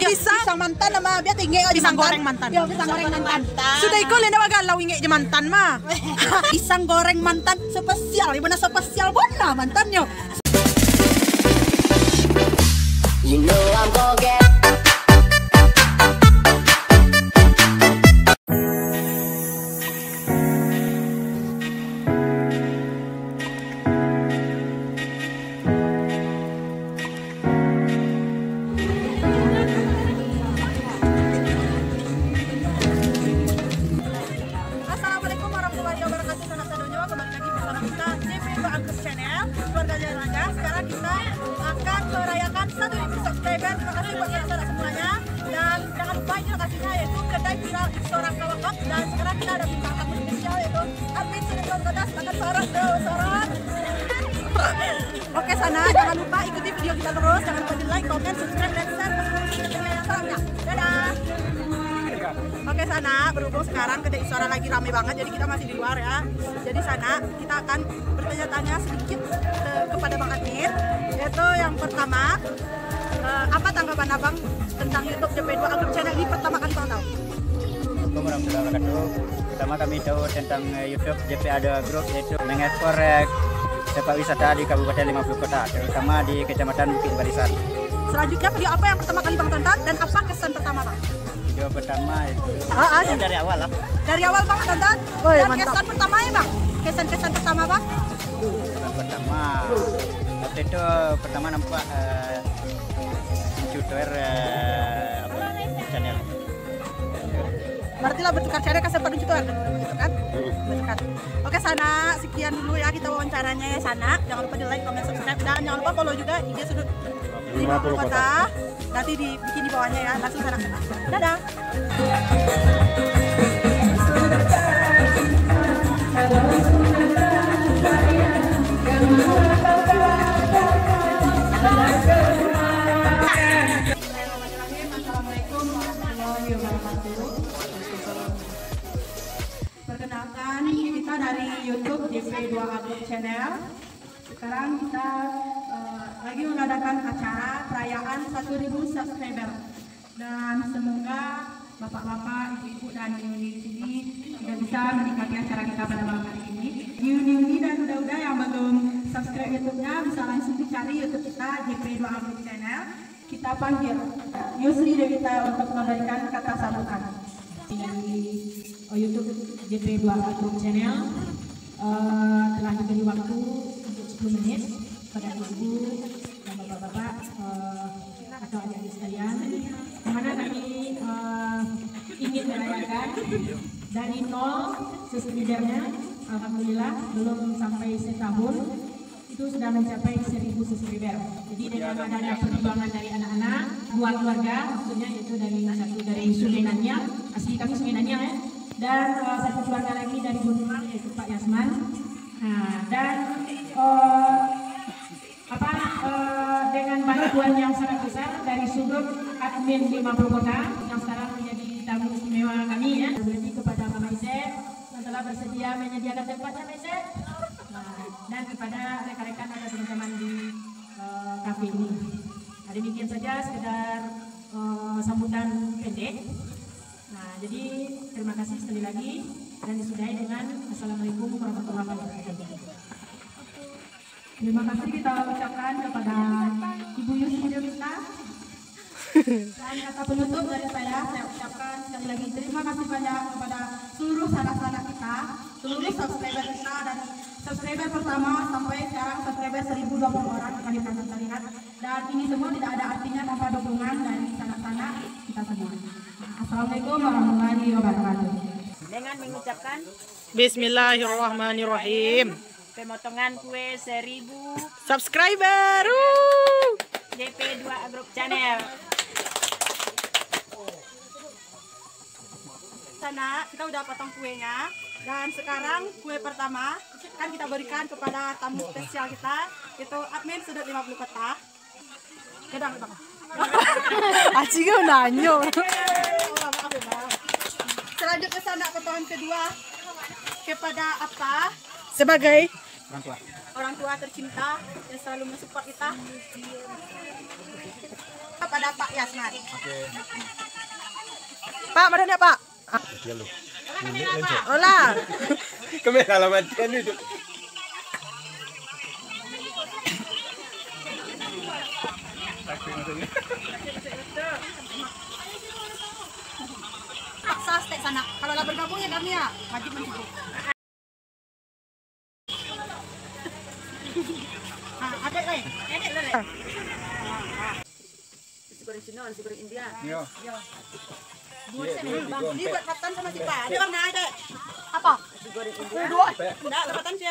Pisang mantan sama biar tinggi pisang goreng mantan. Ya, pisang goreng mantan. Sudah ikut lena bagalau inge je mantan mah. Pisang goreng mantan spesial, ibu spesial bona mantannya. You know I'm gonna get. Assalamualaikum warahmatullahi wabarakatuh. Sanak sadonyo, kembali lagi bersama kita JP2 Agus Channel, keluarga Jaraga. Sekarang kita akan merayakan 1000 subscriber. Terima kasih buat saudara semuanya. Dan jangan lupa ini lokasinya yaitu kedai viral Istora Kawakot. Dan sekarang kita ada bintang tamu spesial yaitu Admin Sinetron Gadas akan sorot sorot. Oke Sana, jangan lupa ikuti video kita terus. Jangan lupa di like, komen, subscribe, dan share ke seluruh channel yang selanjutnya. Dadah. Oke Sana, berhubung sekarang kedai Istora lagi rame banget, jadi kita masih di luar ya. Jadi Sana, kita akan bertanya-tanya sedikit kepada Bang Admin. Yaitu yang pertama, apa tanggapan Abang tentang YouTube JP2 Agus Channel ini pertama kali Bang tahu? Assalamualaikum warahmatullahi wabarakatuh. Pertama kami tahu tentang YouTube JP ada grup yaitu mengekspor tempat wisata di Kabupaten 50 Kota, terutama di Kecamatan Bukit Barisan. Selanjutnya video apa yang pertama kali Bang tonton dan apa kesan pertama Bang? Video pertama itu dari awal lah. Dari awal Bang tonton? Oh, dan mantap. kesan pertama ya Bang? Kesan pertama Bang? Yang pertama waktu itu pertama nampak tutor channel. Berarti lah bertukar channel kasih pada tutor gitu kan? Bertukar. Oke Sana, sekian dulu ya kita wawancaranya ya Sana. Jangan lupa di like, comment, subscribe dan jangan lupa follow juga IG Sudut 50 Kota. Nanti dibikin di bawahnya ya, langsung sana. Dadah. Assalamualaikum warahmatullahi wabarakatuh. Perkenalkan, kita dari YouTube JP2 Agus Channel. Sekarang kita lagi mengadakan acara perayaan 1000 subscriber. Dan semoga bapak-bapak, ibu-ibu dan ibu-ibu di sini sudah bisa menikmati acara kita pada malam hari ini. New dan udah yang belum subscribe YouTube-nya bisa langsung dicari YouTube kita JP2 Agus Channel. Kita panggil Yusri Devita untuk memberikan kata sambutan. Dari YouTube JP2 Agus Channel telah diberi waktu untuk 10 menit pada ibu dan bapak-bapak atau adik-adik sekalian, dimana kami ingin merayakan dari 0 subscribernya, alhamdulillah belum sampai setahun itu sudah mencapai 1000 subscriber. Jadi dengan adanya perjuangan dari anak-anak, dua keluarga, maksudnya itu dari Sungai Nanyang, asli kami Sungai Nanyang ya, dan satu keluarga lagi dari Gunung yaitu Pak Yasman. Nah, dan dengan bantuan yang sangat besar dari sudut admin 50 Kota yang sekarang menjadi tamu istimewa kami ya, berarti kepada Mama Isep yang telah bersedia menyediakan tempatnya Isep. Dan kepada rekan-rekan atau teman-teman di kafe ini. Nah, demikian saja sekedar sambutan pendek. Nah, jadi terima kasih sekali lagi dan disudahi dengan Assalamualaikum warahmatullahi wabarakatuh. Terima kasih kita ucapkan kepada Ibu Yusri Devita. Dan kata penutup dari saya ucapkan sekali lagi terima kasih banyak kepada seluruh sanak-sanak kita, seluruh subscriber kita dan subscriber pertama sampai sekarang subscriber 1020 orang kita lihat, dan ini semua tidak ada artinya tanpa dukungan dari sanak-sanak kita semua. Assalamualaikum warahmatullahi wabarakatuh. Dengan mengucapkan Bismillahirrahmanirrahim. pemotongan kue 1000 Subscriber. JP2 Agus Channel. Sana kita udah potong kuenya dan sekarang kue pertama kan kita berikan kepada tamu spesial kita, itu admin Sudut 50 Kota. Kedang. Aci gak nanyo. Selanjutnya Sana potongan kedua kepada apa? Sebagai Orang tua tercinta yang selalu mensupport kita. kepada Pak Yasman. Oke. Pak, mana dia Pak? Olah. Kamera matian itu. Paksa stek sana. Kalau lah bergabung ya kami ya wajib mencukup. Adek le. Nasi goreng Cina, nasi goreng India. Yo. Ini buat Patan sama si Pak. Ada warna ada. Apa? Nasi goreng India. Dua. Enggak, Patan sih.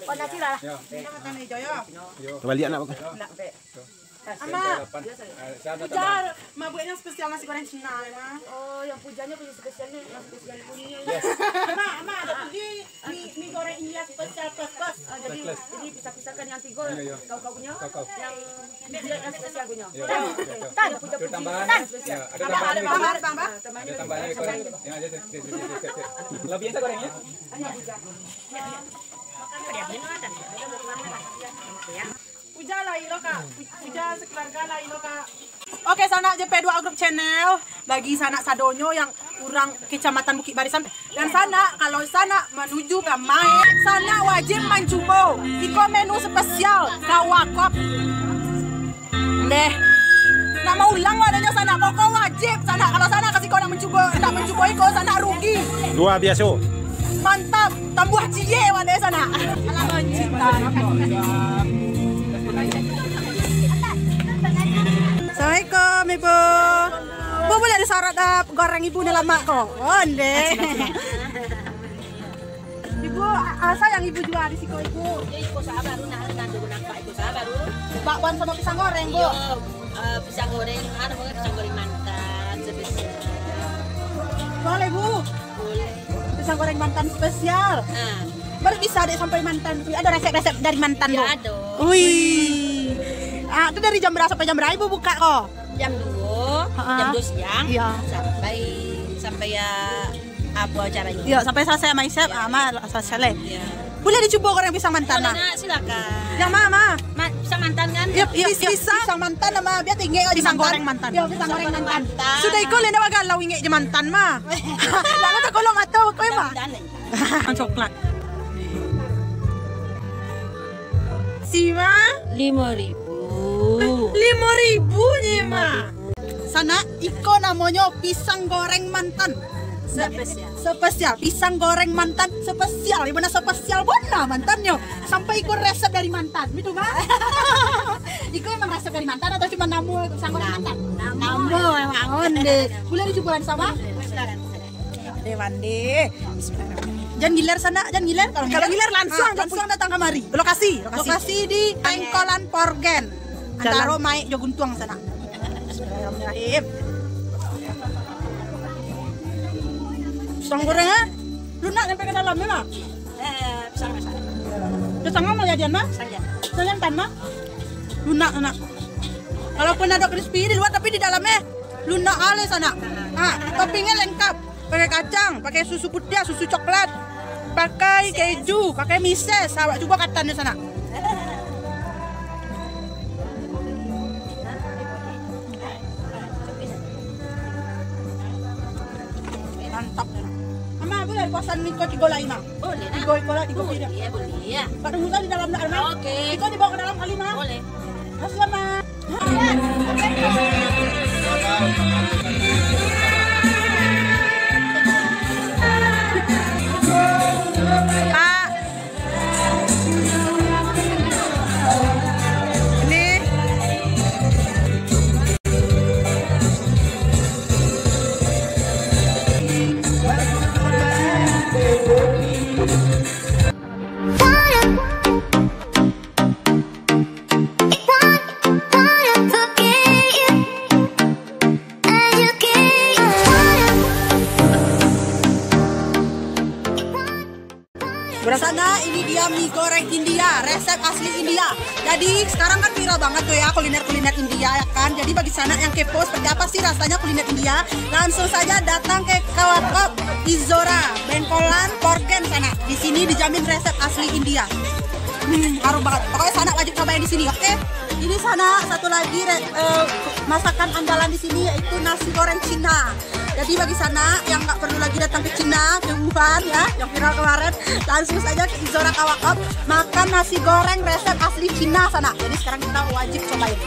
Warna Cina. Ini Patan hijau ya. Balik anak aku. Enggak, Be. Ama, pujar mabuknya spesial nasi goreng Cina ya. Oh, yang pujanya punya spesialnya, yang spesial punya. Ama ada tuh mie goreng India spesial plus. Jadi pisah-pisahkan yang tiga, kau punya, yang spesial punya. Ada tambahan. Ya, ada tambahan. Ada tambahan goreng. Yang aja. Lebih biasa gorengnya. Puja lah Iroka, puja sekeluarga lah Iroka. Oke, sana JP2 Group Channel bagi sanak sadonyo yang kurang Kecamatan Bukit Barisan. Dan sana kalau sana menuju ke Mae, sana wajib mencoba iko menu spesial kawakop. Deh. Nak mau ulang adanya sana, pokok wajib sana. Kalau sana kasih kau nak mencoba iko sana rugi. Luar biasa. Mantap, tambah cie wadai sana. Alamak cinta. Assalamualaikum Ibu. Bu boleh disorot goreng Ibu ni lama kok. Onde. Ibu, sayang Ibu jual di siko Ibu. Ya, Ibu sabar, nampak Ibu sabar. Bakwan sama pisang goreng, Bu. Pisang goreng, pisang goreng mantan spesial. Boleh, Bu. Boleh. Pisang goreng mantan spesial. Baru bisa deh sampai mantan. Ada resep-resep dari mantan, Bu. Ya, ada. Wih. Itu dari jam berapa sampai jam berapa Ibu buka kok? Jam 2 siang. Iya. Sampai ya apa caranya? Iya, sampai selesai sama Isep, sama selesai. Iya. Boleh dicoba goreng pisang mantan, Boleh, nah? Nak, silakan. Yang mana? Pisang mantan kan? Iya, pisang mantan sama biar tinggi aja pisang goreng mantan. Iya, pisang goreng mantan. Sudah ikut lenda wagal lau inge je mantan mah. Lalu tak kolong atau kau mah? Coklat. Sima 5.000. 5.000 nih mah. Sana iko namanya pisang goreng mantan. Spesial pisang goreng mantan spesial. Ibu na spesial bona mantannya. Sampai ikut resep dari mantan. Itu mah. Iko emang resep dari mantan atau cuma namu pisang goreng mantan? Namu emang onde. Boleh dicobain sama? Dewande. Jangan giler sana, jangan giler. Kalau giler langsung datang kemari. Lokasi di Pengkolan Porgen. Antara Mae Joguntuang sana. Bismillahirrahmanirrahim. Pisang gorengnya lunak sampai ke dalamnya mah. Pisang masak. Pisangnya mau jajan mah? Jantan mah? Lunak. Walaupun ada crispy di luar tapi di dalamnya lunak ale sana. Toppingnya lengkap. Pakai kacang, pakai susu putih, susu coklat, pakai keju, pakai mises. Awak coba katanya sana. Mantap. Mama, boleh kosan Niko Tigo lain mah? Boleh, Nak. Tigo Boleh, boleh. Pak tunggu di dalam nak mah? Oke. Niko dibawa ke dalam kali mah? Boleh. Selamat. Sana ini dia mie goreng India, resep asli India. Jadi sekarang kan viral banget tuh ya kuliner-kuliner India ya kan. Jadi bagi sana yang kepo seperti apa sih rasanya kuliner India, langsung saja datang ke Kawakop Izora, Bengkolan, Porgen sana. Di sini dijamin resep asli India. Harum banget. Pokoknya Sana wajib cobain di sini, oke? Ini Sana satu lagi masakan andalan di sini yaitu nasi goreng Cina. Jadi bagi Sana yang nggak perlu lagi datang ke Cina, ke Wuhan ya, yang viral kemarin, langsung saja ke Izora Kawakop makan nasi goreng resep asli Cina Sana. Jadi sekarang kita wajib cobain.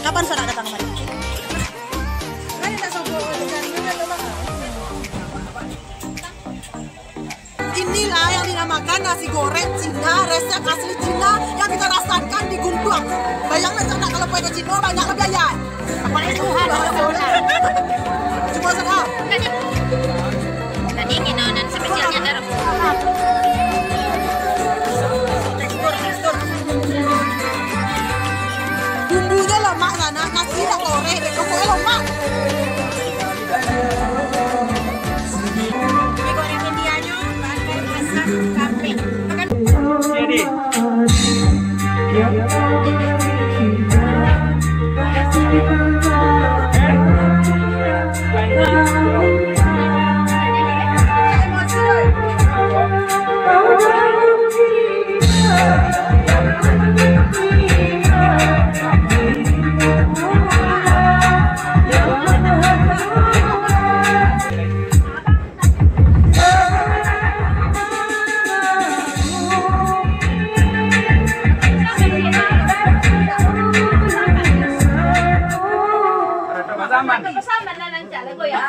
Kapan Sana datang kemari? Inilah yang dinamakan nasi goreng Cina, resep asli Cina yang kita rasakan di Guntuang. Bayangkan Sana kalau pergi ke Cina banyak biaya. Apalagi Tuhan, Coba Sana. tadi kinonan spesialnya taruh. Tekstur. Bumbunya lemak Sana, nasi tak goreng, pokoknya lemak. Mie goreng Indianya pakai asam kambing. Makan Jadi. bersama nanang cale ko ya.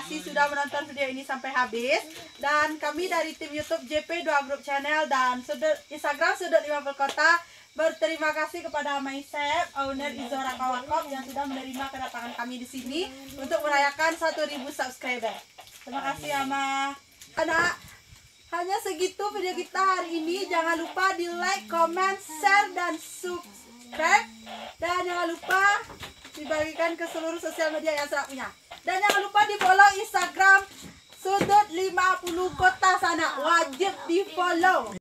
Sudah menonton video ini sampai habis, dan kami dari tim YouTube JP2 Group Channel dan Instagram Sudut 50 Kota berterima kasih kepada Maisep, owner Izora Kawakop yang sudah menerima kedatangan kami di sini untuk merayakan 1.000 subscriber. Terima kasih Ama. Karena hanya segitu video kita hari ini. Jangan lupa di like, comment, share, dan subscribe, dan jangan lupa dibagikan ke seluruh sosial media yang Sana punya. Dan jangan lupa di follow Instagram Sudut 50 Kota Sana. Wajib di follow.